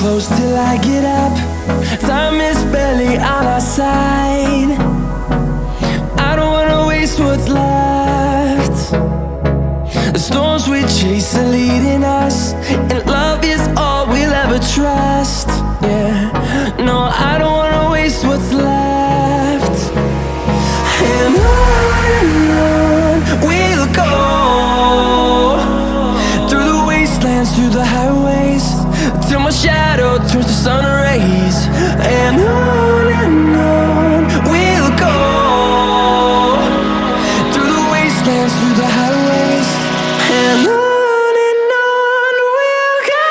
close till I get up. Time is barely on our side. I don't wanna waste what's left. The storms we chase are leading us, and love is all we'll ever trust. Yeah, no, I don't wanna waste what's left. And on we'll go, through the wastelands, through the highways, till my shadow turns to sun rays. And on we'll go, through the wastelands, through the highways, and on we'll go.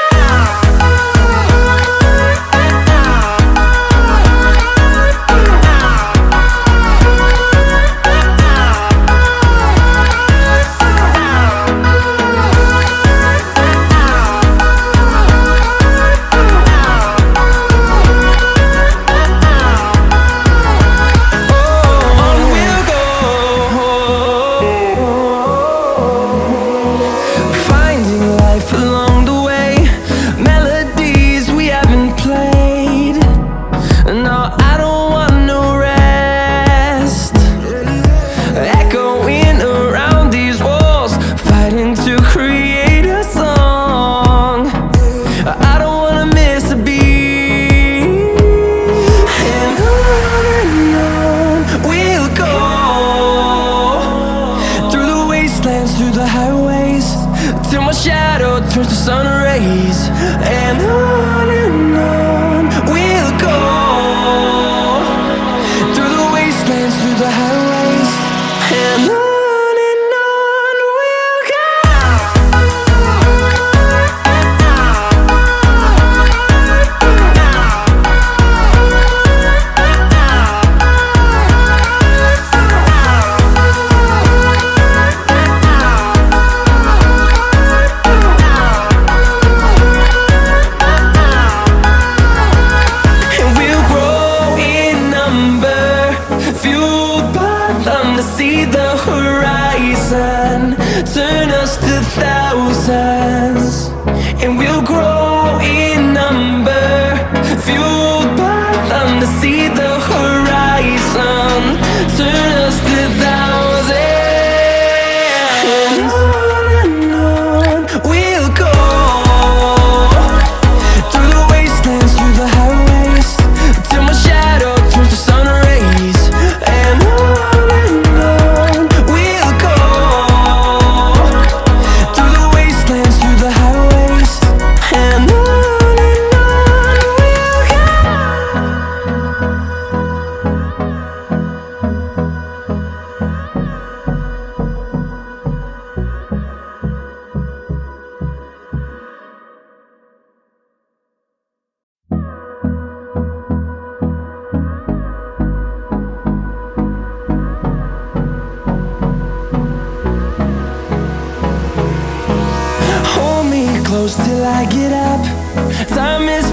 Through the highways, till my shadow turns to sun rays. And on we'll go, through the wastelands, through the highways, and on we'll go. See the horizon turn us to thousands, and we'll grow in number, fueled by them to see the horizon turn us to thousands. And on we'll go, through the wastelands, through the highways, till my shadow turns to sun rays. And close till I get up. Time is